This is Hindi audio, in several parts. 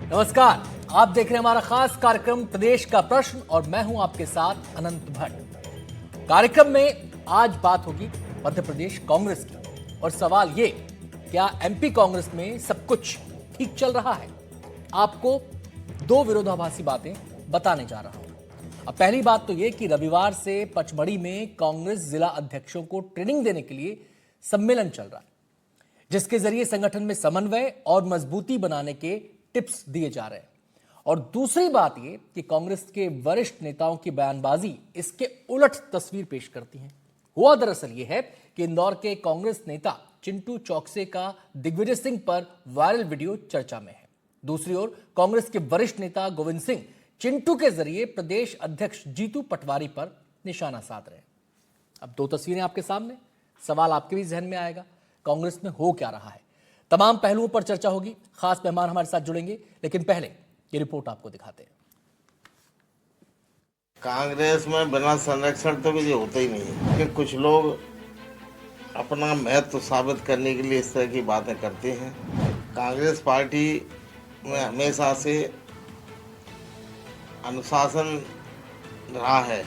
नमस्कार, आप देख रहे हैं हमारा खास कार्यक्रम प्रदेश का प्रश्न और मैं हूं आपके साथ अनंत भट्ट। कार्यक्रम में आज बात होगी मध्य प्रदेश कांग्रेस की और सवाल ये, क्या एमपी कांग्रेस में सब कुछ ठीक चल रहा है? आपको दो विरोधाभासी बातें बताने जा रहा हूं। अब पहली बात तो ये कि रविवार से पचमढ़ी में कांग्रेस जिला अध्यक्षों को ट्रेनिंग देने के लिए सम्मेलन चल रहा है, जिसके जरिए संगठन में समन्वय और मजबूती बनाने के टिप्स दिए जा रहे हैं। और दूसरी बात यह कि कांग्रेस के वरिष्ठ नेताओं की बयानबाजी इसके उलट तस्वीर पेश करती है। हुआ दरअसल यह है कि इंदौर के कांग्रेस नेता चिंटू चौकसे का दिग्विजय सिंह पर वायरल वीडियो चर्चा में है। दूसरी ओर कांग्रेस के वरिष्ठ नेता गोविंद सिंह चिंटू के जरिए प्रदेश अध्यक्ष जीतू पटवारी पर निशाना साध रहे हैं। अब दो तस्वीरें आपके सामने, सवाल आपके भी जहन में आएगा, कांग्रेस में हो क्या रहा है? तमाम पहलुओं पर चर्चा होगी। खास मेहमान हमारे साथ जुड़ेंगे, लेकिन पहले ये रिपोर्ट आपको दिखाते हैं। कांग्रेस में बिना संरक्षण तो भी होता ही नहीं है, लेकिन कुछ लोग अपना महत्व साबित करने के लिए इस तरह की बातें करते हैं। कांग्रेस पार्टी में हमेशा से अनुशासन रहा है।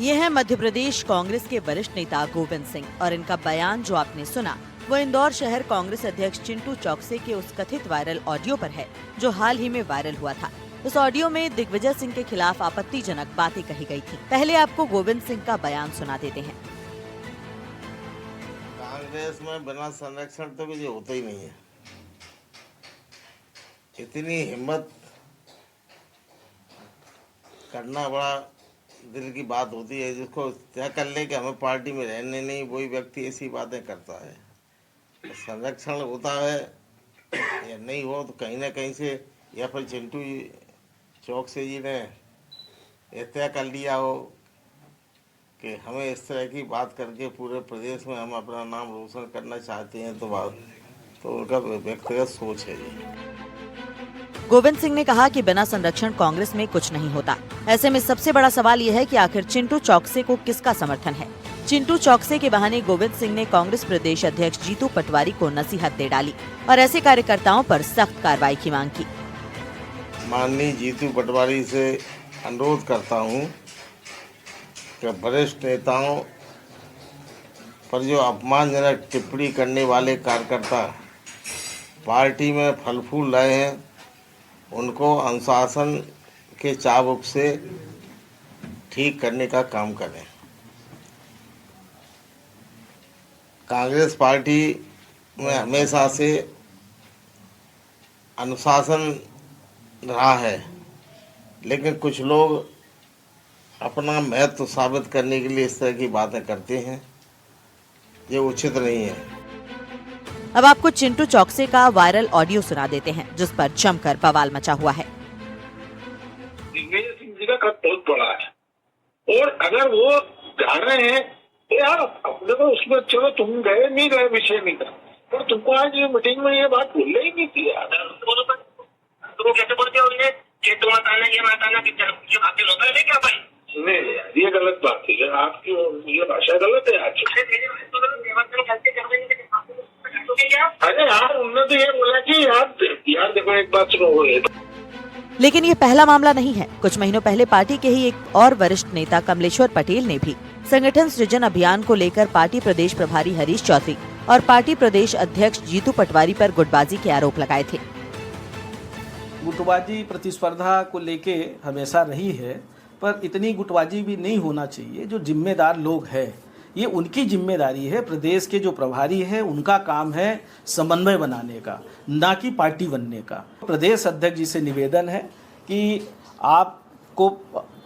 ये है मध्य प्रदेश कांग्रेस के वरिष्ठ नेता गोविंद सिंह और इनका बयान जो आपने सुना वो इंदौर शहर कांग्रेस अध्यक्ष चिंटू चौकसे के उस कथित वायरल ऑडियो पर है जो हाल ही में वायरल हुआ था। उस ऑडियो में दिग्विजय सिंह के खिलाफ आपत्तिजनक बातें कही गई थी। पहले आपको गोविंद सिंह का बयान सुना देते हैं। कांग्रेस में बिना संरक्षण तो भी होता ही नहीं है। इतनी हिम्मत करना बड़ा दिल की बात होती है। जिसको तय कर ले कि हमें पार्टी में रहने नहीं, वही व्यक्ति ऐसी बातें करता है। संरक्षण होता है या नहीं हो तो कहीं ना कहीं से, या फिर चिंटू चौकसे जी ने यह तय कर लिया हो कि हमें इस तरह की बात करके पूरे प्रदेश में हम अपना नाम रोशन करना चाहते हैं, तो उनका व्यक्तिगत सोच है ये। गोविंद सिंह ने कहा कि बिना संरक्षण कांग्रेस में कुछ नहीं होता। ऐसे में सबसे बड़ा सवाल यह है कि आखिर चिंटू चौकसे को किसका समर्थन है। चिंटू चौकसे के बहाने गोविंद सिंह ने कांग्रेस प्रदेश अध्यक्ष जीतू पटवारी को नसीहत दे डाली और ऐसे कार्यकर्ताओं पर सख्त कार्रवाई की मांग की। माननीय जीतू पटवारी से अनुरोध करता हूं कि वरिष्ठ नेताओं पर जो अपमानजनक टिप्पणी करने वाले कार्यकर्ता पार्टी में फल फूल रहे हैं, उनको अनुशासन के चाबुक से ठीक करने का काम करें। कांग्रेस पार्टी में हमेशा से अनुशासन रहा है, लेकिन कुछ लोग अपना महत्व साबित करने के लिए इस तरह की बातें करते हैं, ये उचित नहीं है। अब आपको चिंटू चौकसे का वायरल ऑडियो सुना देते हैं जिस पर जमकर बवाल मचा हुआ है। दिग्विजय सिंह जी का खत बहुत बड़ा है और अगर वो जा रहे हैं तो यार अपने को उसमें, चलो तुम गए नहीं गए विषय नहीं था, और तुमको आज ये मीटिंग में ये बात भूल ही नहीं थी यार। तो कैसे बोल दिया उन्हें कि तुम बताना ये बताना कि हासिल होता है क्या भाई? नहीं यार, ये गलत बात है। आपकी ये भाषा गलत है आज। अरे यार उन्होंने तो ये बोला कि यार देखो एक बात सुनो। लेकिन ये पहला मामला नहीं है। कुछ महीनों पहले पार्टी के ही एक और वरिष्ठ नेता कमलेश्वर पटेल ने भी संगठन सृजन अभियान को लेकर पार्टी प्रदेश प्रभारी हरीश चौधरी और पार्टी प्रदेश अध्यक्ष जीतू पटवारी पर गुटबाजी के आरोप लगाए थे। गुटबाजी प्रतिस्पर्धा को लेके हमेशा रही है, पर इतनी गुटबाजी भी नहीं होना चाहिए। जो जिम्मेदार लोग हैं, ये उनकी जिम्मेदारी है। प्रदेश के जो प्रभारी है उनका काम है समन्वय बनाने का, ना कि पार्टी बनने का। प्रदेश अध्यक्ष जी से निवेदन है कि आपको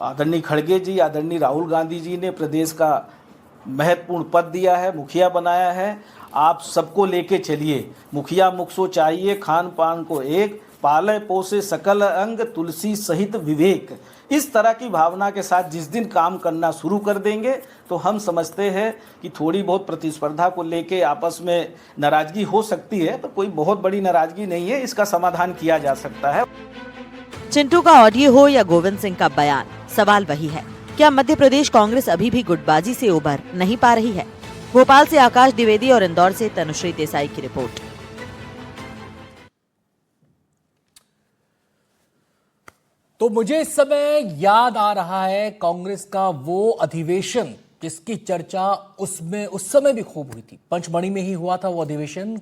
आदरणीय खड़गे जी, आदरणीय राहुल गांधी जी ने प्रदेश का महत्वपूर्ण पद दिया है, मुखिया बनाया है। आप सबको लेके चलिए। मुखिया मुख सो चाहिए, खान पान को एक, पाले पोसे सकल अंग, तुलसी सहित विवेक। इस तरह की भावना के साथ जिस दिन काम करना शुरू कर देंगे तो हम समझते हैं कि थोड़ी बहुत प्रतिस्पर्धा को लेके आपस में नाराजगी हो सकती है, पर कोई बहुत बड़ी नाराजगी नहीं है। इसका समाधान किया जा सकता है। चिंटू का ऑडियो हो या गोविंद सिंह का बयान, सवाल वही है, क्या मध्य प्रदेश कांग्रेस अभी भी गुटबाजी से उबर नहीं पा रही है? भोपाल से आकाश द्विवेदी और इंदौर से तनुश्री देसाई की रिपोर्ट। तो मुझे इस समय याद आ रहा है कांग्रेस का वो अधिवेशन जिसकी चर्चा उसमें उस समय भी खूब हुई थी। पंचमढ़ी में ही हुआ था वो अधिवेशन।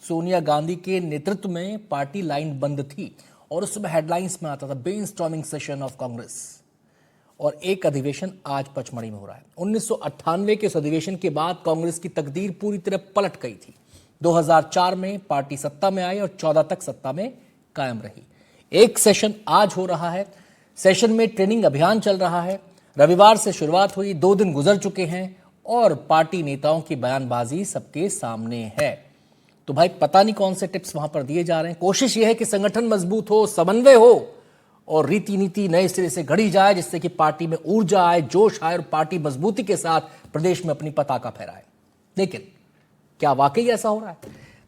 सोनिया गांधी के नेतृत्व में पार्टी लाइन बंद थी और उस समय हेडलाइंस में आता था ब्रेनस्टॉर्मिंग सेशन ऑफ कांग्रेस। और एक अधिवेशन आज पचमढ़ी में हो रहा है। 1998 के उस अधिवेशन के बाद कांग्रेस की तकदीर पूरी तरह पलट गई थी। 2004 में पार्टी सत्ता में आई और 14 तक सत्ता में कायम रही। एक सेशन आज हो रहा है। सेशन में ट्रेनिंग अभियान चल रहा है। रविवार से शुरुआत हुई, 2 दिन गुजर चुके हैं और पार्टी नेताओं की बयानबाजी सबके सामने है। तो भाई पता नहीं कौन से टिप्स वहां पर दिए जा रहे हैं। कोशिश यह है कि संगठन मजबूत हो, समन्वय हो और रीति नीति नए सिरे से घड़ी जाए, जिससे कि पार्टी में ऊर्जा आए, जोश आए और पार्टी मजबूती के साथ प्रदेश में अपनी पताका फहराए। लेकिन क्या वाकई ऐसा हो रहा है?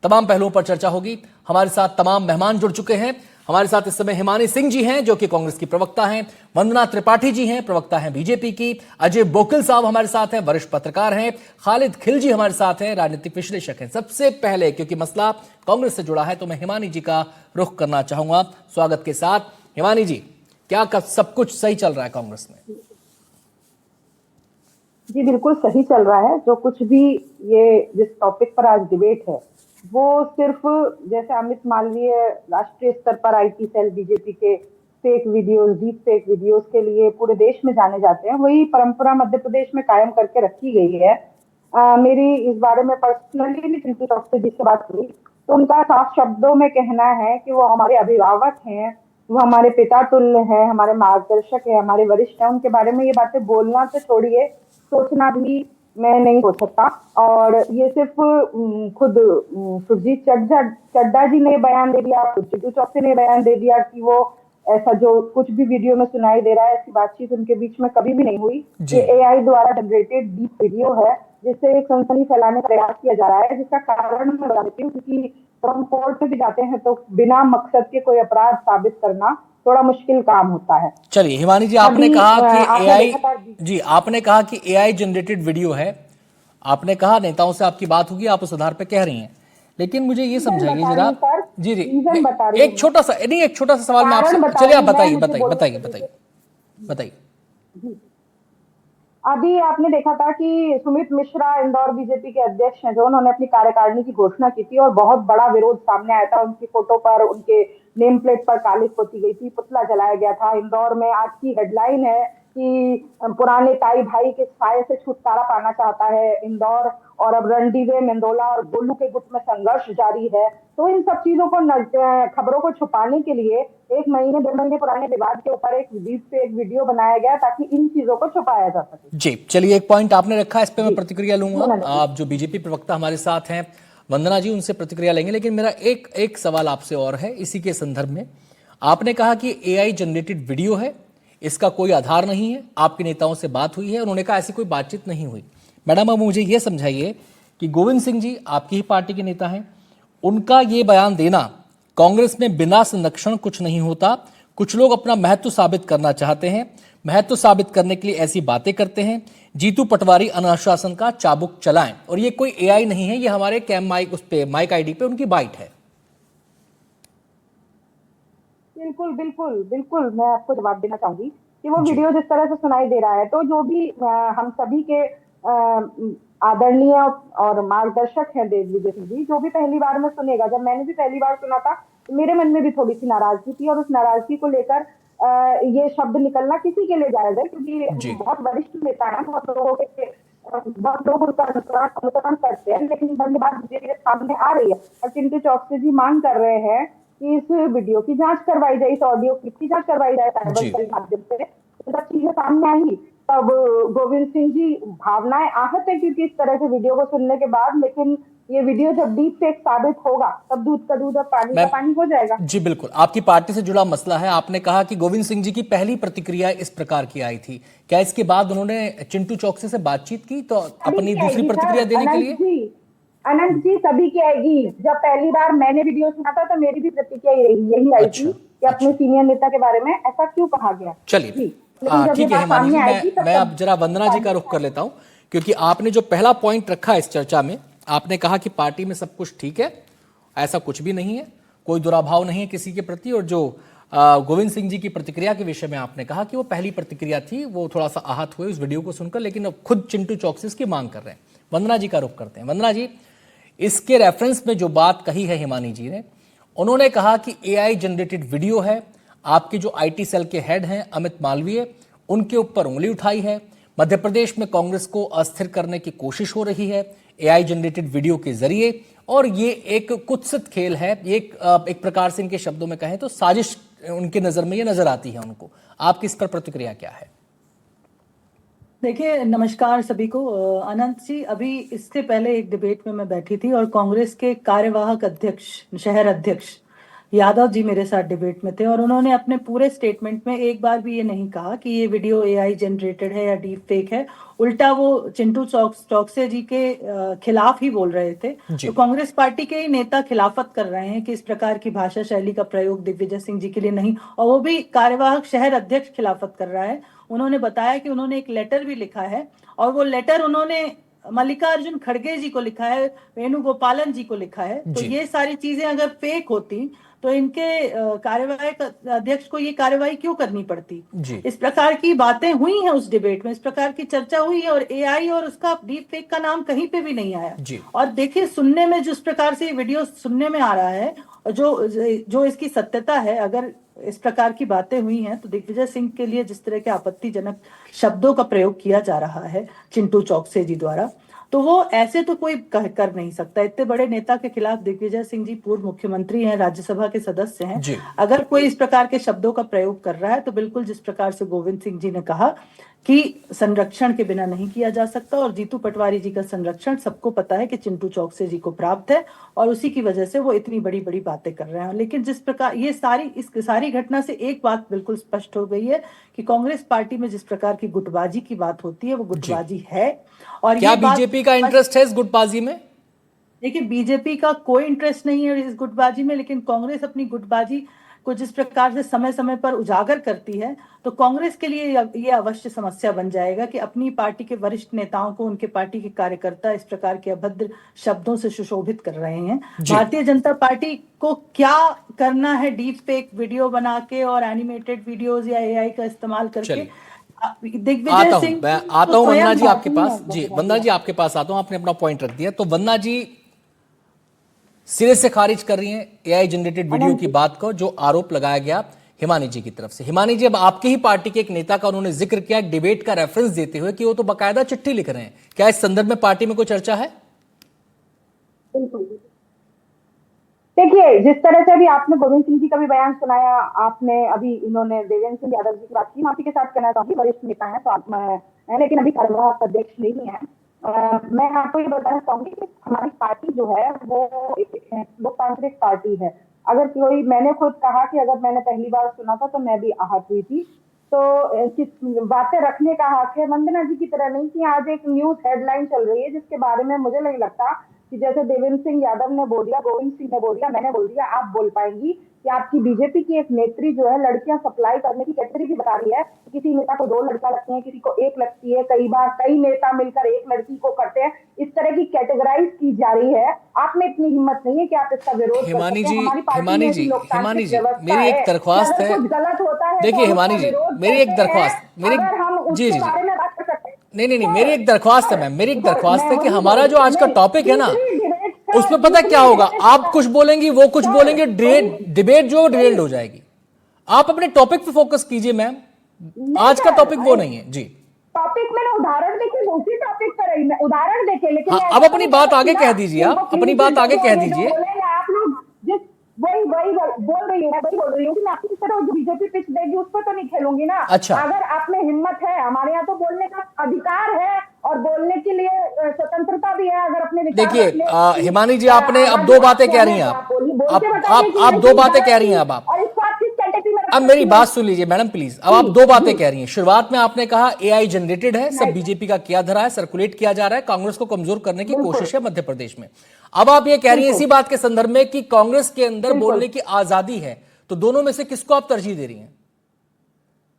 तमाम पहलुओं पर चर्चा होगी। हमारे साथ तमाम मेहमान जुड़ चुके हैं। हमारे साथ इस समय हिमानी सिंह जी हैं जो कि कांग्रेस की प्रवक्ता हैं, वंदना त्रिपाठी जी हैं, प्रवक्ता हैं बीजेपी की, अजय बोकिल साहब हमारे साथ हैं, वरिष्ठ पत्रकार हैं, खालिद खिलजी हमारे साथ हैं, राजनीतिक विश्लेषक हैं। सबसे पहले क्योंकि मसला कांग्रेस से जुड़ा है तो मैं हिमानी जी का रुख करना चाहूंगा स्वागत के साथ। हिमानी जी, क्या सब कुछ सही चल रहा है कांग्रेस में? जी बिल्कुल सही चल रहा है। जो कुछ भी ये जिस टॉपिक पर आज डिबेट है वो सिर्फ जैसे अमित मालवीय राष्ट्रीय स्तर पर आईटी सेल बीजेपी के fake videos, deep fake videos के लिए पूरे देश में जाने जाते हैं, वही परंपरा मध्य प्रदेश में कायम करके रखी गई है। मेरी इस बारे में पर्सनली चिंटू चौकसे जी से बात हुई तो उनका साफ शब्दों में कहना है कि वो हमारे अभिभावक हैं, वो हमारे पिता तुल्य है, हमारे मार्गदर्शक है, हमारे वरिष्ठ है। उनके बारे में ये बातें बोलना तो छोड़िए, सोचना भी मैं नहीं हो सकता। और ये सिर्फ खुद सुरजीत चड्डा जी ने बयान दे दिया, खुद चिंटू चौकसे ने बयान दे दिया कि वो ऐसा जो कुछ भी वीडियो में सुनाई दे रहा है ऐसी बातचीत उनके बीच में कभी भी नहीं हुई। ये एआई द्वारा जनरेटेड डीप वीडियो है जिससे एक सनसनी फैलाने का प्रयास किया जा रहा है, जिसका कारण मैं बता देती हूँ क्योंकि हम कोर्ट में भी जाते हैं तो बिना मकसद के कोई अपराध साबित करना थोड़ा मुश्किल काम होता है। चलिए हिमानी जी, आपने कहा कि एआई जी आपने कहा कि एआई जनरेटेड वीडियो है। आपने कहा नेताओं से आपकी बात होगी, आप उस आधार पर कह रही हैं, लेकिन मुझे ये समझाइए जरा। जी एक छोटा सा सवाल मैं आपसे, चलिए आप बताइए। अभी आपने देखा था कि सुमित मिश्रा इंदौर बीजेपी के अध्यक्ष हैं जो उन्होंने अपनी कार्यकारिणी की घोषणा की थी और बहुत बड़ा विरोध सामने आया था। उनकी फोटो पर, उनके नेम प्लेट पर कालिख पोती गई थी, पुतला जलाया गया था। इंदौर में आज की हेडलाइन है कि पुराने ताई भाई के साये से छुटकारा पाना चाहता है इंदौर, और अब रणडीवे, मेंदोला और गोलू के गुट में संघर्ष जारी है। तो इन सब चीजों को, खबरों को छुपाने के लिए 1 महीने 2 महीने पुराने विवाद के ऊपर एक वीडियो बनाया गया ताकि इन चीजों को छुपाया जा सके। जी चलिए, एक पॉइंट आपने रखा, इस पे मैं प्रतिक्रिया लूंगा। आप जो बीजेपी प्रवक्ता हमारे साथ हैं वंदना जी, उनसे प्रतिक्रिया लेंगे, लेकिन मेरा एक सवाल आपसे और है इसी के संदर्भ में। आपने कहा कि एआई जनरेटेड वीडियो है, इसका कोई आधार नहीं है। आपके नेताओं से बात हुई है, उन्होंने कहा ऐसी कोई बातचीत नहीं हुई। मैडम अब मुझे ये समझाइए कि गोविंद सिंह जी आपकी ही पार्टी के नेता हैं, उनका ये बयान देना कांग्रेस में बिना संरक्षण कुछ नहीं होता। कुछ लोग अपना महत्व साबित करना चाहते हैं, महत्व साबित करने के लिए ऐसी बातें करते हैं। जीतू पटवारी अनुशासन का चाबुक चलाएं, और ये कोई एआई नहीं है, ये हमारे कैम माइक, उस पे माइक आईडी पे उनकी बाइट है। बिल्कुल मैं आपको जवाब देना चाहूंगी कि वो वीडियो जिस तरह से सुनाई दे रहा है तो जो भी हम सभी के आदरणीय और मार्गदर्शक हैं देवविजय सिंह जी, जो भी पहली बार में सुनेगा, जब मैंने भी पहली बार सुना था तो मेरे मन में भी थोड़ी सी नाराजगी थी और उस नाराजगी को लेकर ये शब्द निकलना किसी के लिए जायज है क्योंकि बहुत वरिष्ठ नेता है, बहुत लोग उनका अनुसरण करते हैं, लेकिन बड़ी बात धीरे सामने आ रही है और चिंटू चौकसे जी मांग कर रहे हैं कि इस वीडियो की जांच करवाई जाए, इस ऑडियो क्लिप की जांच करवाई जाए साइबर सेल के माध्यम से। जब चीजें सामने आएंगी तब गोविंद सिंह जी भावनाएं आहत है क्योंकि इस तरह के वीडियो को सुनने के बाद, लेकिन ये वीडियो जब डीप फेक साबित होगा तब दूध का दूध और पानी का पानी हो जाएगा। जी बिल्कुल, आपकी पार्टी से जुड़ा मसला है। आपने कहा कि गोविंद सिंह जी की पहली प्रतिक्रिया इस प्रकार की आई थी, क्या इसके बाद उन्होंने चिंटू चौकसे से बातचीत की तो अपनी दूसरी प्रतिक्रिया देने के लिए? अनंत जी सभी की आएगी। जब पहली बार मैंने वीडियो सुना था तो मेरी भी प्रतिक्रिया यही आई थी कि अपने सीनियर नेता के बारे में ऐसा क्यों कहा गया। चलिए ठीक है हिमानी जी, मैं अब जरा वंदना जी का रुख कर लेता हूं क्योंकि आपने जो पहला पॉइंट रखा इस चर्चा में, आपने कहा कि पार्टी में सब कुछ ठीक है, ऐसा कुछ भी नहीं है, कोई दुराभाव नहीं है किसी के प्रति, और जो गोविंद सिंह जी की प्रतिक्रिया के विषय में आपने कहा कि वो पहली प्रतिक्रिया थी, वो थोड़ा सा आहत हुए उस वीडियो को सुनकर, लेकिन अब खुद चिंटू चौकसी इसकी मांग कर रहे हैं। वंदना जी का रुख करते हैं। वंदना जी, इसके रेफरेंस में जो बात कही है हिमानी जी ने, उन्होंने कहा कि एआई जनरेटेड वीडियो है, आपके जो आईटी सेल के हेड हैं अमित मालवीय, उनके ऊपर उंगली उठाई है, मध्य प्रदेश में कांग्रेस को अस्थिर करने की कोशिश हो रही है एआई जनरेटेड वीडियो के जरिए, और ये एक कुत्सित खेल है, ये एक प्रकार से इनके शब्दों में कहें तो साजिश उनके नजर में ये नजर आती है उनको। आपकी इस पर प्रतिक्रिया क्या है? देखिए, नमस्कार सभी को। अनंत जी, अभी इससे पहले एक डिबेट में मैं बैठी थी और कांग्रेस के कार्यवाहक अध्यक्ष, शहर अध्यक्ष यादव जी मेरे साथ डिबेट में थे, और उन्होंने अपने पूरे स्टेटमेंट में एक बार भी ये नहीं कहा कि ये वीडियो एआई जनरेटेड है या डीप फेक है। उल्टा वो चिंटू चौकसे जी के खिलाफ ही बोल रहे थे। तो कांग्रेस पार्टी के ही नेता खिलाफत कर रहे हैं कि इस प्रकार की भाषा शैली का प्रयोग दिग्विजय सिंह जी के लिए नहीं, और वो भी कार्यवाहक शहर अध्यक्ष खिलाफत कर रहा है। उन्होंने बताया कि उन्होंने एक लेटर भी लिखा है, और वो लेटर उन्होंने मल्लिकार्जुन खड़गे जी को लिखा है, वेणुगोपालन जी को लिखा है। तो ये सारी चीजें अगर फेक होती तो इनके कार्यवाहक अध्यक्ष को ये कार्यवाही क्यों करनी पड़ती? इस प्रकार की बातें हुई हैं उस डिबेट में, इस प्रकार की चर्चा हुई है, और एआई और उसका डीप फेक का नाम कहीं पे भी नहीं आया। और देखिए, सुनने में जिस प्रकार से ये वीडियो सुनने में आ रहा है, जो इसकी सत्यता है, अगर इस प्रकार की बातें हुई हैं तो दिग्विजय सिंह के लिए जिस तरह के आपत्तिजनक शब्दों का प्रयोग किया जा रहा है चिंटू चौकसे जी द्वारा, तो वो ऐसे तो कोई कर नहीं सकता। इतने बड़े नेता के खिलाफ, दिग्विजय सिंह जी पूर्व मुख्यमंत्री हैं, राज्यसभा के सदस्य हैं, अगर कोई इस प्रकार के शब्दों का प्रयोग कर रहा है तो बिल्कुल जिस प्रकार से गोविंद सिंह जी ने कहा कि संरक्षण के बिना नहीं किया जा सकता, और जीतू पटवारी जी का संरक्षण सबको पता है कि चिंटू चौकसे जी को प्राप्त है, और उसी की वजह से वो इतनी बड़ी बड़ी बातें कर रहे हैं। लेकिन जिस प्रकार ये सारी घटना से एक बात बिल्कुल स्पष्ट हो गई है कि कांग्रेस पार्टी में जिस प्रकार की गुटबाजी की बात होती है वो गुटबाजी है। और क्या बीजेपी का इंटरेस्ट है इस गुटबाजी में? देखिए, बीजेपी का कोई इंटरेस्ट नहीं है इस गुटबाजी में, लेकिन कांग्रेस अपनी गुटबाजी को जिस प्रकार से समय समय पर उजागर करती है, तो कांग्रेस के लिए ये अवश्य समस्या बन जाएगा कि अपनी पार्टी के वरिष्ठ नेताओं को, उनके पार्टी के कार्यकर्ता इस प्रकार के अभद्र शब्दों से सुशोभित कर रहे हैं। भारतीय जनता पार्टी को क्या करना है डीप फेक वीडियो बना के और एनिमेटेड वीडियोज या एआई का इस्तेमाल करके? दिग्विजय सिंह, मैं आता हूं वंदना जी आपके पास। जी वंदना जी आपके पास आता हूं, आपने अपना पॉइंट रख दिया। तो वंदना जी सिरे से खारिज कर रही हैं एआई जनरेटेड वीडियो की बात को, जो आरोप लगाया गया हिमानी जी की तरफ से। हिमानी जी, अब आपकी ही पार्टी के एक नेता का उन्होंने जिक्र किया एक डिबेट का रेफरेंस देते हुए कि वो तो बाकायदा चिट्ठी लिख रहे हैं, क्या इस संदर्भ में पार्टी में कोई चर्चा है? बिल्कुल। देखिए, जिस तरह से अभी आपने गोविंद सिंह जी का भी बयान सुनाया, आपने अभी इन्होंने देवेंद्र सिंह यादव जी की बात की, माफी के साथ कहना चाहूंगी, वरिष्ठ नेता है तो आप, लेकिन अभी कार्यवाहक अध्यक्ष नहीं है। मैं आपको ये बताना चाहूंगी कि हमारी पार्टी जो है वो लोकतांत्रिक पार्टी है। अगर कोई, मैंने खुद कहा कि अगर मैंने पहली बार सुना था तो मैं भी आहत हुई थी, तो बातें रखने का हक है। वंदना जी की तरह नहीं कि आज एक न्यूज हेडलाइन चल रही है जिसके बारे में मुझे नहीं लगता कि जैसे देवेंद्र सिंह यादव ने बोल दिया, गोविंद सिंह ने बोल दिया, मैंने बोल दिया, आप बोल पाएंगी कि आपकी बीजेपी की एक नेत्री जो है लड़कियां सप्लाई करने की कैटेगरी भी बता रही है। किसी नेता को 2 लड़का लगती है, किसी को 1 लगती है, कई बार कई नेता मिलकर 1 लड़की को करते हैं, इस तरह की कैटेगराइज की जा रही है। आप में इतनी हिम्मत नहीं है कि आप इसका विरोध हिमानी जी, मेरी एक दरख्वास्त है। गलत होता है, देखिए हिमानी जी, मेरी एक दरख्वास्त, जी नहीं, मेरी एक दरख्वास्त है मैम, मेरी एक दरख्वास्त है कि हमारा जो आज का टॉपिक है ना, उसमें पता क्या होगा, आप कुछ बोलेंगी, वो कुछ बोलेंगे, डिबेट जो डिरेल्ड हो जाएगी। आप अपने टॉपिक पे फोकस कीजिए मैम, आज का टॉपिक वो नहीं है। जी, टॉपिक मैंने उदाहरण देके उसी टॉपिक पर रही, मैं उदाहरण देके, लेकिन अब अपनी बात आगे कह दीजिए, आप अपनी बात आगे कह दीजिए। आप लोग जिस वही बोल रही हूँ, मैं वही बोल रही हूँ कि मैं आपकी किस तरह बीजेपी पिच देगी उस पर तो नहीं खेलूंगी ना। अच्छा, अगर आप में हिम्मत है, हमारे यहाँ तो बोलने का अधिकार है और बोलने के लिए स्वतंत्रता भी है। अगर अपने देखिए हिमानी जी, आपने अब 2 बातें कह रही हैं, आप 2 बातें कह रही हैं। अब मेरी बात सुन लीजिए मैडम प्लीज। अब आप 2 बातें कह रही हैं। शुरुआत में आपने कहा एआई जनरेटेड है, सब बीजेपी का किया धरा है, सर्कुलेट किया जा रहा है, कांग्रेस को कमजोर करने की कोशिश है मध्य प्रदेश में। अब आप ये कह रही हैं इसी बात के संदर्भ में कि कांग्रेस के अंदर बोलने की आजादी है, तो दोनों में से किसको आप तरजीह दे रही हैं?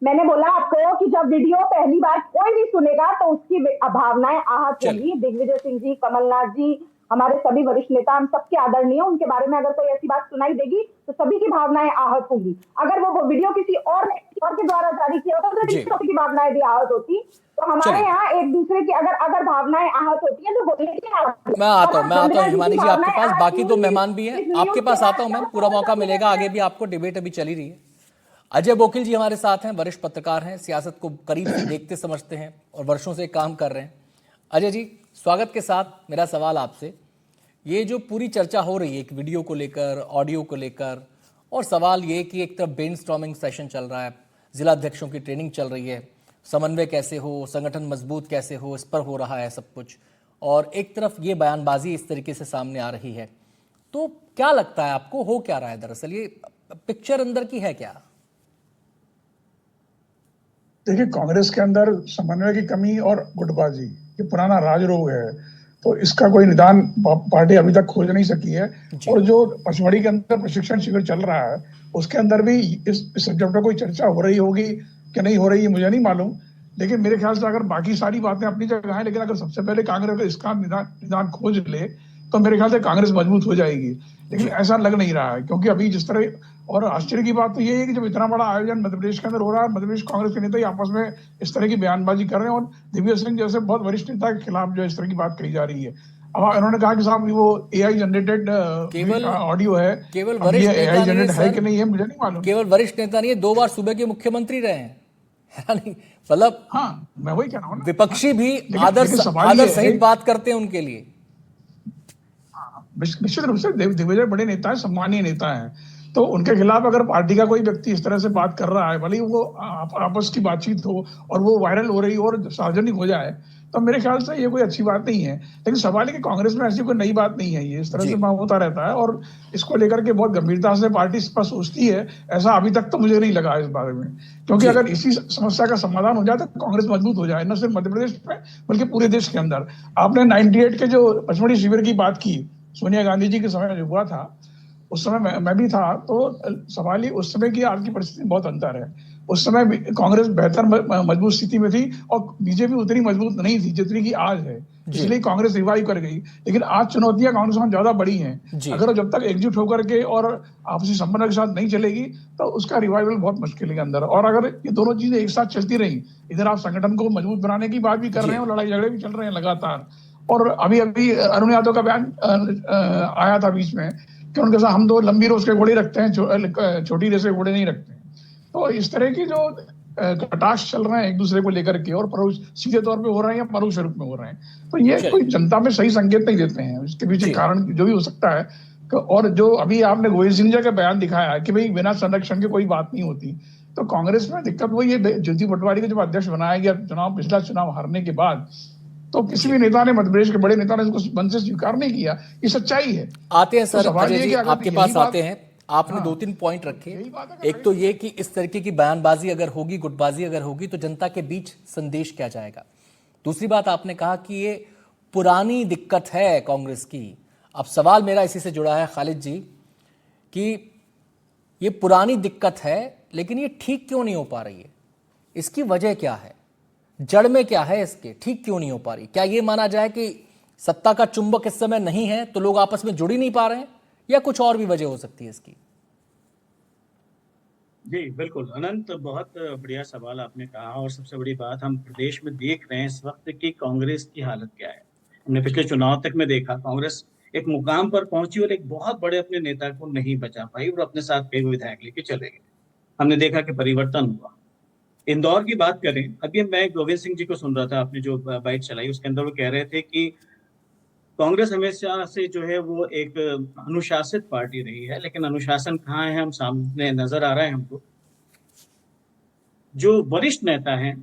मैंने बोला आपको कि जब वीडियो पहली बार कोई भी सुनेगा तो उसकी भावनाएं आहत होंगी। दिग्विजय सिंह जी, कमलनाथ जी, हमारे सभी वरिष्ठ नेता, हम सबके आदरणीय, उनके बारे में अगर कोई ऐसी बात सुनाई देगी तो सभी की भावनाएं आहत होंगी। अगर वो वीडियो किसी और के द्वारा जारी किया होता तो किसी की भावनाएं भी आहत होती। तो हमारे यहाँ एक दूसरे की अगर भावनाएं आहत होती है तो होती है। मैं आता हूँ हिमानी जी आपके पास, बाकी तो मेहमान भी हैं, आपके पास आता हूँ मैम, पूरा मौका मिलेगा आगे भी आपको, डिबेट अभी चली रही है। अजय बोकिल जी हमारे साथ हैं, वरिष्ठ पत्रकार हैं, सियासत को करीब से देखते समझते हैं और वर्षों से काम कर रहे हैं। अजय जी स्वागत के साथ मेरा सवाल आपसे, ये जो पूरी चर्चा हो रही है एक वीडियो को लेकर, ऑडियो को लेकर, और सवाल ये कि एक तरफ ब्रेनस्टॉर्मिंग सेशन चल रहा है, जिला अध्यक्षों की ट्रेनिंग चल रही है, समन्वय कैसे हो, संगठन मजबूत कैसे हो, इस पर हो रहा है सब कुछ, और एक तरफ ये बयानबाजी इस तरीके से सामने आ रही है, तो क्या लगता है आपको हो क्या रहा है दरअसल, ये पिक्चर अंदर की है क्या? देखिए, कांग्रेस के अंदर समन्वय की कमी और गुटबाजी ये पुराना राजरोग है, तो इसका कोई निदान पार्टी अभी तक खोज नहीं सकी है। और जो पचमढ़ी के अंदर प्रशिक्षण शिविर चल रहा है उसके अंदर भी इस सब्जेक्ट पर कोई चर्चा हो रही होगी कि नहीं हो रही है मुझे नहीं मालूम, लेकिन मेरे ख्याल से अगर बाकी सारी बातें अपनी जगह है, लेकिन अगर सबसे पहले कांग्रेस इसका निदान खोज ले तो मेरे ख्याल से कांग्रेस मजबूत हो जाएगी, लेकिन ऐसा लग नहीं रहा है। क्योंकि अभी जिस तरह, और आश्चर्य की बात तो ये है कि जब इतना बड़ा आयोजन मध्य प्रदेश के अंदर हो रहा है, मध्य प्रदेश कांग्रेस के नेता ही आपस में इस तरह की बयानबाजी कर रहे हैं, और दिव्य सिंह जैसे बहुत वरिष्ठ नेता के खिलाफ जो इस तरह की बात कही जा रही है। अब उन्होंने कहा कि साहब वो AI जनरेटेड ऑडियो है, केवल वरिष्ठ नेता AI जनरेटेड है कि नहीं है मुझे नहीं मालूम। केवल वरिष्ठ नेता नहीं है, 2 बार सूबे के मुख्यमंत्री रहे हैं, मतलब हाँ मैं वही कह रहा हूँ, विपक्षी भी आदर सहित बात करते हैं उनके लिए। निश्चित रूप से दिग्विजय बड़े नेता है, सम्मानीय नेता है, तो उनके खिलाफ अगर पार्टी का कोई व्यक्ति इस तरह से बात कर रहा है, भले वो आपस की बातचीत हो और वो वायरल हो रही हो और सार्वजनिक हो जाए, तो मेरे ख्याल से ये कोई अच्छी बात नहीं है। लेकिन सवाल है कि कांग्रेस में ऐसी कोई नई बात नहीं है, ये इस तरह से होता रहता है और इसको लेकर के बहुत गंभीरता से पार्टी इस पर सोचती है, ऐसा अभी तक तो मुझे नहीं लगा इस बारे में। क्योंकि अगर इसी समस्या का समाधान हो जाए तो कांग्रेस मजबूत हो जाए, न सिर्फ मध्य प्रदेश में बल्कि पूरे देश के अंदर। आपने 98 के जो पचमढ़ी शिविर की बात की, सोनिया गांधी जी के समय जो हुआ था, उस समय मैं भी था, तो सवाल ही उस समय की आज की परिस्थिति बहुत अंतर है। उस समय कांग्रेस बेहतर मजबूत स्थिति में थी और बीजेपी उतनी मजबूत नहीं थी जितनी की आज है, इसलिए कांग्रेस रिवाइव कर गई। लेकिन आज चुनौतियां कांग्रेस में ज्यादा बड़ी हैं, अगर जब तक एकजुट होकर के और आपसी समन्वय के साथ नहीं चलेगी तो उसका रिवाइवल बहुत मुश्किल है अंदर। और अगर ये दोनों चीजें एक साथ चलती रही, इधर आप संगठन को मजबूत बनाने की बात भी कर रहे हैं और लड़ाई झगड़े भी चल रहे हैं लगातार, और अभी अरुण यादव का बयान आया था बीच में कि उनके साथ हम 2 लंबी रोज के घोड़े रखते हैं, छोटी रेस के घोड़े नहीं रखते हैं। तो इस तरह की जो कटाक्ष चल रहे हैं एक दूसरे को लेकर के, और परोक्ष सीधे तौर पे हो रहे हैं या परोक्ष रूप में हो रहे हैं, तो ये कोई जनता में सही संकेत नहीं देते हैं। इसके पीछे कारण जो भी हो सकता है, और जो अभी आपने गोविंद सिंह जी का बयान दिखाया कि भाई बिना संरक्षण के कोई बात नहीं होती, तो कांग्रेस में दिक्कत वही है, ज्योति पटवारी को जब अध्यक्ष बनाया गया पिछला चुनाव हारने के बाद, तो किसी भी नेता ने, मध्य प्रदेश के बड़े नेता ने इसको मन से स्वीकार नहीं किया, ये सच्चाई है। आते हैं सर, अजय जी आपके पास आते हैं, आपने 2-3 पॉइंट रखे। एक तो ये कि इस तरीके की बयानबाजी अगर होगी, गुटबाजी अगर होगी, तो जनता के बीच संदेश क्या जाएगा। दूसरी बात आपने कहा कि ये पुरानी दिक्कत है कांग्रेस की। अब सवाल मेरा इसी से जुड़ा है खालिद जी कि ये पुरानी दिक्कत है लेकिन ये ठीक क्यों नहीं हो पा रही है, इसकी वजह क्या है, जड़ में क्या है इसके, ठीक क्यों नहीं हो पा रही? क्या ये माना जाए कि सत्ता का चुंबक इस समय नहीं है तो लोग आपस में जुड़ ही नहीं पा रहे हैं, या कुछ और भी वजह हो सकती है इसकी? जी बिल्कुल अनंत, बहुत बढ़िया सवाल आपने कहा। और सबसे बड़ी बात हम प्रदेश में देख रहे हैं इस वक्त कि कांग्रेस की हालत क्या है। हमने पिछले चुनाव तक में देखा, कांग्रेस एक मुकाम पर पहुंची और एक बहुत बड़े अपने नेता को नहीं बचा पाई और अपने साथ कई विधायक लेके चले गए। हमने देखा कि परिवर्तन हुआ। इंदौर की बात करें, अभी मैं गोविंद सिंह जी को सुन रहा था, आपने जो बाइट चलाई उसके अंदर वो कह रहे थे कि कांग्रेस हमेशा से जो है वो एक अनुशासित पार्टी रही है, लेकिन अनुशासन कहाँ है हम सामने नजर आ रहा है हमको। जो वरिष्ठ नेता हैं,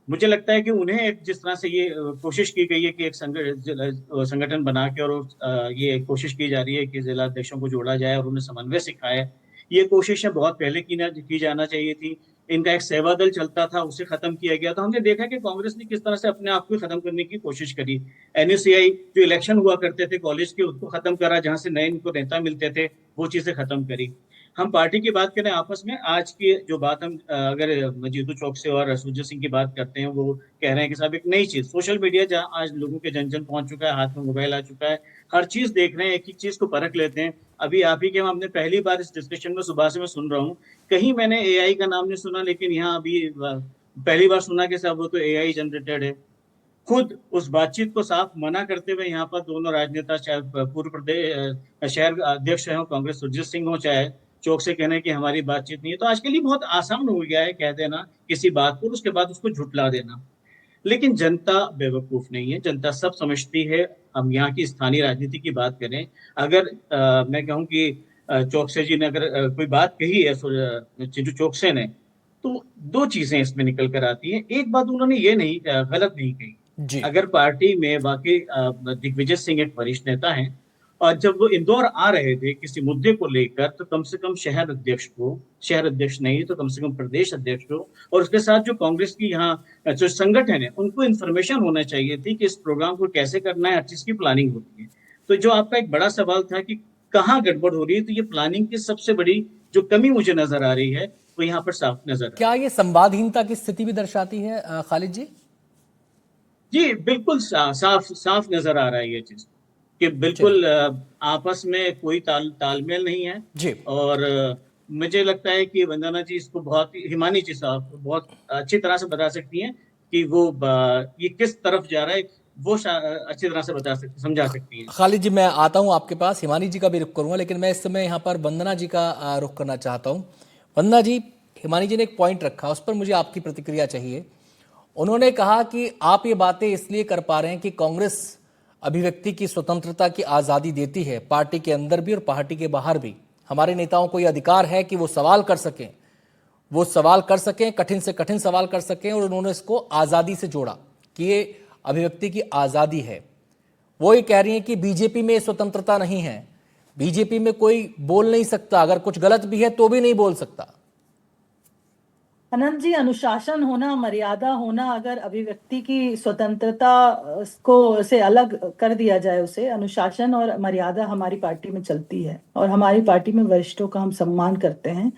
मुझे लगता है कि उन्हें एक जिस तरह से ये कोशिश की गई है कि एक संगठन बना के, और ये कोशिश की जा रही है कि जिला अध्यक्षों को जोड़ा जाए और उन्हें समन्वय सिखाए, ये कोशिशें बहुत पहले की जाना चाहिए थी। इनका एक सेवा दल चलता था, उसे खत्म किया गया। तो हमने देखा कि कांग्रेस ने किस तरह से अपने आप को खत्म करने की कोशिश करी। NUCI जो इलेक्शन हुआ करते थे कॉलेज के, उसको खत्म करा, जहां से नए इनको नेता मिलते थे, वो चीजें खत्म करी। हम पार्टी की बात करें आपस में, आज की जो बात हम अगर जीतू चौकसे और सुरजीत सिंह की बात करते हैं, वो कह रहे हैं कि साहब एक नई चीज सोशल मीडिया, जहां आज लोगों के जन जन पहुंच चुका है, हाथ में मोबाइल आ चुका है, हर चीज देख रहे हैं, एक एक चीज को परख लेते हैं। अभी आप ही के हमने पहली बार इस डिस्कशन में सुबह से मैं सुन रहा हूँ, कहीं मैंने एआई का नाम नहीं सुना, लेकिन यहाँ अभी पहली बार सुना कि साहब वो तो एआई जनरेटेड है। खुद उस बातचीत को साफ मना करते हुए यहाँ पर दोनों राजनेता, चाहे पूर्व प्रदेश शहर अध्यक्ष हो कांग्रेस सुरजीत सिंह हो, चाहे चौक से कहना कि हमारी बातचीत नहीं है, तो आजकल ये बहुत आसान हो गया है कह देना किसी बात को, उसके बाद उसको झुटला देना। लेकिन जनता बेवकूफ नहीं है, जनता सब समझती है। हम यहाँ की स्थानीय राजनीति की बात करें, अगर मैं कहूँ कि चौकसे जी ने अगर कोई बात कही है चिंटू चौकसे ने, तो दो चीजें इसमें निकल कर आती हैं। एक बात उन्होंने ये नहीं गलत नहीं कही, अगर पार्टी में वाकई दिग्विजय सिंह एक वरिष्ठ नेता हैं, और जब वो इंदौर आ रहे थे किसी मुद्दे को लेकर, तो कम से कम शहर अध्यक्ष नहीं तो कम से कम प्रदेश अध्यक्ष को, और उसके साथ जो कांग्रेस की यहाँ जो संगठन है, उनको इन्फॉर्मेशन होना चाहिए थी कि इस प्रोग्राम को कैसे करना है, हर चीज की प्लानिंग होती है। तो जो आपका एक बड़ा सवाल था कि कहाँ गड़बड़ हो रही है, तो ये प्लानिंग की सबसे बड़ी जो कमी मुझे नजर आ रही है वो यहाँ पर साफ नजर। क्या ये संवादहीनता की स्थिति भी दर्शाती है खालिद जी? जी बिल्कुल साफ नजर आ रहा है ये चीज कि बिल्कुल आपस में कोई तालमेल नहीं है जी। और मुझे लगता है कि वंदना जी इसको बहुत, हिमानी जी साहब बहुत अच्छी तरह से बता सकती हैं कि वो ये किस तरफ जा रहा है, वो अच्छी तरह से समझा सकती हैं। खालिद जी, मैं आता हूं आपके पास, हिमानी जी का भी रुख करूंगा, लेकिन मैं इस समय यहाँ पर वंदना जी का रुख करना चाहता हूं। वंदना जी, हिमानी जी ने एक पॉइंट रखा, उस पर मुझे आपकी प्रतिक्रिया चाहिए। उन्होंने कहा कि आप ये बातें इसलिए कर पा रहे हैं कि कांग्रेस अभिव्यक्ति की स्वतंत्रता की आज़ादी देती है, पार्टी के अंदर भी और पार्टी के बाहर भी। हमारे नेताओं को यह अधिकार है कि वो सवाल कर सकें, कठिन से कठिन सवाल कर सकें, और उन्होंने इसको आज़ादी से जोड़ा कि ये अभिव्यक्ति की आज़ादी है। वो ये कह रही हैं कि बीजेपी में स्वतंत्रता नहीं है, बीजेपी में कोई बोल नहीं सकता, अगर कुछ गलत भी है तो भी नहीं बोल सकता। अनंत जी, अनुशासन होना, मर्यादा होना, अगर अभिव्यक्ति की स्वतंत्रता को से अलग कर दिया जाए, उसे अनुशासन और मर्यादा हमारी पार्टी में चलती है, और हमारी पार्टी में वरिष्ठों का हम सम्मान करते हैं।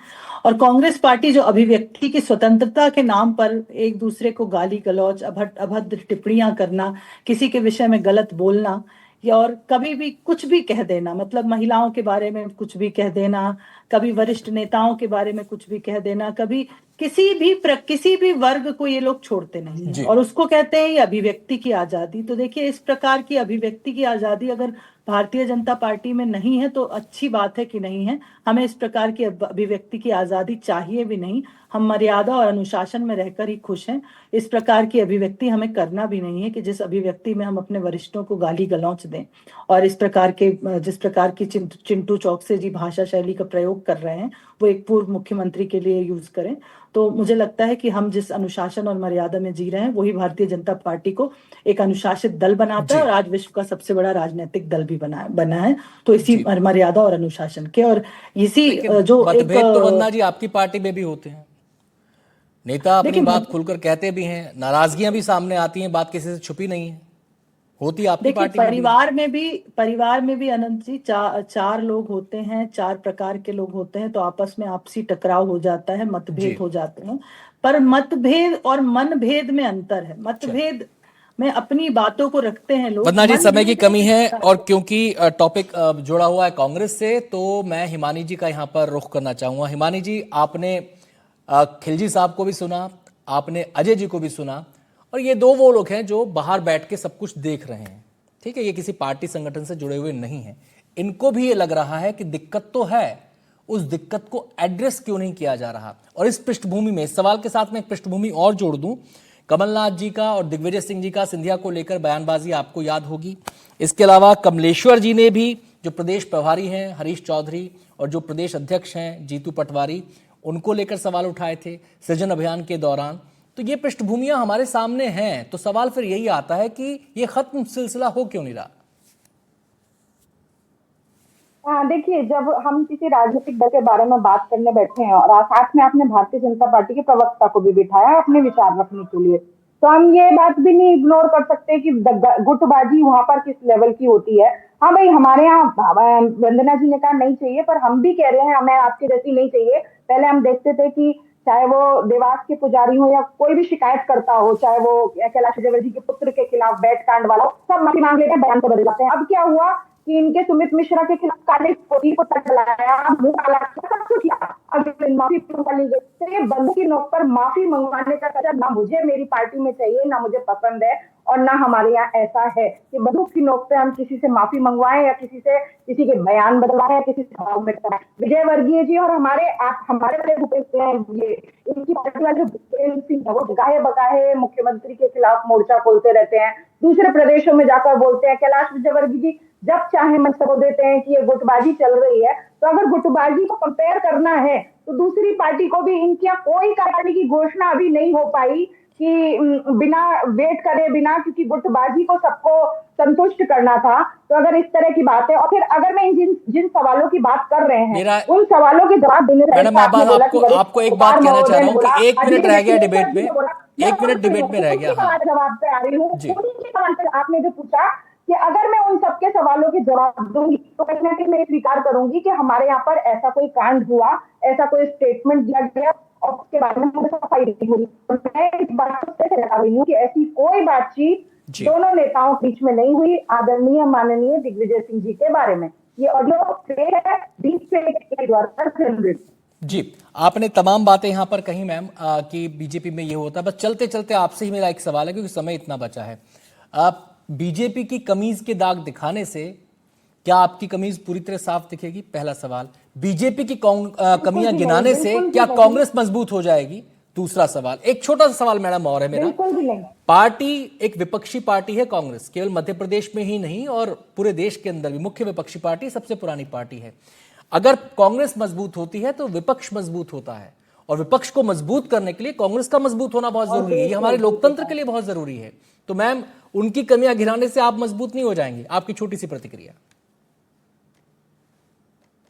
और कांग्रेस पार्टी जो अभिव्यक्ति की स्वतंत्रता के नाम पर एक दूसरे को गाली गलौज, अभद्र टिप्पणियां करना, किसी के विषय में गलत बोलना, और कभी भी कुछ भी कह देना, मतलब महिलाओं के बारे में कुछ भी कह देना, कभी वरिष्ठ नेताओं के बारे में कुछ भी कह देना, कभी किसी भी वर्ग को ये लोग छोड़ते नहीं है, और उसको कहते हैं ये अभिव्यक्ति की आजादी। तो देखिए, इस प्रकार की अभिव्यक्ति की आजादी अगर भारतीय जनता पार्टी में नहीं है तो अच्छी बात है कि नहीं है। हमें इस प्रकार की अभिव्यक्ति की आजादी चाहिए भी नहीं, हम मर्यादा और अनुशासन में रहकर ही खुश हैं। इस प्रकार की अभिव्यक्ति हमें करना भी नहीं है कि जिस अभिव्यक्ति में हम अपने वरिष्ठों को गाली गलौच दें, और इस प्रकार के जिस प्रकार की चिंटू चौकसे जी भाषा शैली का प्रयोग कर रहे हैं, वो एक पूर्व मुख्यमंत्री के लिए यूज करें। तो मुझे लगता है कि हम जिस अनुशासन और मर्यादा में जी रहे हैं, वही भारतीय जनता पार्टी को एक अनुशासित दल बनाता है, और आज विश्व का सबसे बड़ा राजनीतिक दल भी बना है। तो इसी मर्यादा और अनुशासन के, और इसी जो मतभेद तो वंदना जी आपकी पार्टी में भी होते हैं, नेता अपनी बात खुलकर कहते भी हैं, नाराजगियां भी सामने आती हैं, बात किसी से छुपी नहीं है, होती आपकी पार्टी परिवार में भी अनंत जी चार लोग होते हैं, 4 प्रकार के लोग होते हैं, तो आपस में आपसी टकराव हो जाता है, मतभेद हो जाते हैं। पर मतभेद और मनभेद में अंतर है। मतभेद में अपनी बातों को रखते हैं लोग। वंदना जी, समय की कमी है, और क्योंकि टॉपिक जुड़ा हुआ है कांग्रेस से, तो मैं हिमानी जी का यहाँ पर रुख करना चाहूंगा। हिमानी जी, आपने खिलजी साहब को भी सुना, आपने अजय जी को भी सुना, और ये दो वो लोग हैं जो बाहर बैठ के सब कुछ देख रहे हैं, ठीक है, ये किसी पार्टी संगठन से जुड़े हुए नहीं हैं। इनको भी ये लग रहा है कि दिक्कत तो है, उस दिक्कत को एड्रेस क्यों नहीं किया जा रहा। और इस पृष्ठभूमि में, इस सवाल के साथ मैं एक पृष्ठभूमि और जोड़ दूं, कमलनाथ जी का और दिग्विजय सिंह जी का सिंधिया को लेकर बयानबाजी आपको याद होगी। इसके अलावा कमलेश्वर जी ने भी, जो प्रदेश प्रभारी हैं हरीश चौधरी, और जो प्रदेश अध्यक्ष हैं जीतू पटवारी, उनको लेकर सवाल उठाए थे सृजन अभियान के दौरान। तो ये पृष्ठभूमियां हमारे सामने हैं, तो सवाल फिर यही आता है कि ये खत्म सिलसिला हो क्यों नहीं रहा। देखिए, जब हम किसी राजनीतिक दल के बारे में बात करने बैठे हैं और साथ में आपने भारतीय जनता पार्टी के प्रवक्ता को भी बिठाया है अपने विचार रखने के लिए, तो हम ये बात भी नहीं इग्नोर कर सकते कि गुटबाजी वहां पर किस लेवल की होती है। हाँ भाई, हमारे यहाँ वंदना जी ने कहा नहीं चाहिए, पर हम भी कह रहे हैं हमें आपकी जैसी नहीं चाहिए। पहले हम देखते थे कि चाहे वो देवास के पुजारी हो या कोई भी शिकायत करता हो, चाहे वो कैलाश विजयवर्गीय के पुत्र के खिलाफ बैट कांड वाला हो, सब माफी मांग लेते हैं, बयान को बदल जाते हैं। अब क्या हुआ कि इनके सुमित मिश्रा के खिलाफ काले पोती को तक लाया, मुंह काला सब कुछ किया, अब माफी मंगवा ली गई। तो ये बंदूक की नोक पर माफी मंगवाने का कदम ना मुझे मेरी पार्टी में चाहिए, ना मुझे पसंद है, और ना हमारे यहाँ ऐसा है कि बंदूक की नोक पे हम किसी से माफी मंगवाएं या किसी के बयान बदलवाएं या किसी से भाव में कराएं। विजयवर्गीय जी और हमारे वाले भूपेश ये इनकी पार्टी वाले भूपेश सिंह वो गाहे बगाहे मुख्यमंत्री के खिलाफ मोर्चा खोलते रहते हैं, दूसरे प्रदेशों में जाकर बोलते हैं। कैलाश विजयवर्गीय जी जब चाहे मंच को देते हैं कि ये गुटबाजी चल रही है, तो अगर गुटबाजी को कंपेयर करना है तो दूसरी पार्टी को भी इनकी कोई कराने की घोषणा अभी नहीं हो पाई कि बिना वेट करे, बिना, क्योंकि गुटबाजी को सबको संतुष्ट करना था। तो अगर इस तरह की बात है, और फिर अगर मैं जिन सवालों की बात कर रहे हैं उन सवालों के जवाब देने मैडम आपको एक बात कहना चाह रहा हूँ कि 1 मिनट रह गया डिबेट में, 1 मिनट डिबेट में रह गया। जवाब पे आ रही हूँ, आपने जो पूछा कि अगर मैं उन सबके सवालों के जवाब दूंगी तो कहीं ना कहीं मैं स्वीकार करूंगी कि हमारे यहाँ पर ऐसा कोई कांड हुआ, ऐसा कोई स्टेटमेंट दिया गया और उसके बारे में मुझे सफाई नहीं हुई। मैं इस बात से कह रही हूँ कि ऐसी कोई बातचीत दोनों नेताओं के बीच में नहीं हुई आदरणीय माननीय दिग्विजय सिंह जी के बारे में। ये ऑडियो फेक है, डीप फेक के द्वारा जनरेट। जी, आपने तमाम बातें यहाँ पर कही मैम कि बीजेपी में ये होता है। बस चलते चलते आपसे ही मेरा एक सवाल है, क्योंकि समय इतना बचा है। आप बीजेपी की कमीज के दाग दिखाने से क्या आपकी कमीज पूरी तरह साफ दिखेगी? पहला सवाल। बीजेपी की कमियां गिनाने से क्या कांग्रेस मजबूत हो जाएगी? दूसरा सवाल। एक छोटा सा सवाल मैडम और है मेरा, पार्टी एक विपक्षी पार्टी है कांग्रेस, केवल मध्य प्रदेश में ही नहीं और पूरे देश के अंदर भी मुख्य विपक्षी पार्टी, सबसे पुरानी पार्टी है। अगर कांग्रेस मजबूत होती है तो विपक्ष मजबूत होता है, और विपक्ष को मजबूत करने के लिए कांग्रेस का मजबूत होना बहुत जरूरी है। ये हमारे लोकतंत्र के लिए बहुत जरूरी है। तो मैम, उनकी कमियां गिनाने से आप मजबूत नहीं हो जाएंगे? आपकी छोटी सी प्रतिक्रिया।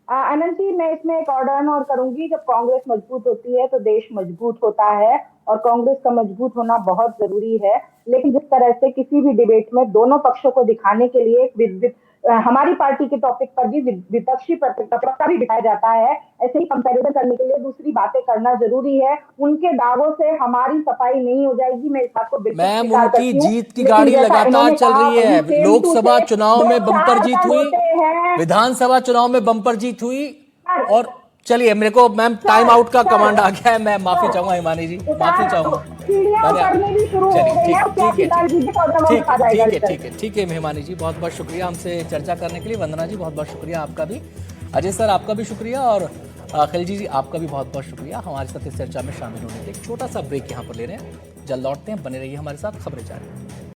अनंत जी, मैं इसमें एक और ऑन और करूंगी। जब कांग्रेस मजबूत होती है तो देश मजबूत होता है, और कांग्रेस का मजबूत होना बहुत जरूरी है। लेकिन जिस तरह से किसी भी डिबेट में दोनों पक्षों को दिखाने के लिए हमारी पार्टी के टॉपिक पर भी विपक्षी पत्रकारिता भी दिखाया जाता है, ऐसे ही कंपैरिजन करने के लिए दूसरी बातें करना जरूरी है। उनके दावों से हमारी सफाई नहीं हो जाएगी, मैं इस बात को बिल्कुल मैम, उनकी जीत की गाड़ी लगातार चल रही है। लोकसभा चुनाव में बम्पर जीत हुई, विधानसभा चुनाव में बम्पर जीत हुई। और चलिए, मेरे को मैम टाइम आउट का कमांड आ गया है, मैं माफी चाहूंगा हिमानी जी, माफी चाहूंगा। ठीक है हिमानी जी, बहुत बहुत शुक्रिया हमसे चर्चा करने के लिए। वंदना जी, बहुत बहुत शुक्रिया आपका भी। अजय सर, आपका भी शुक्रिया। और खिलजी जी, आपका भी बहुत बहुत शुक्रिया हमारे साथ इस चर्चा में शामिल होने के लिए। एक छोटा सा ब्रेक यहाँ पर ले रहे हैं, जल्द लौटते हैं, बने रहिए हमारे साथ, खबरें जारी।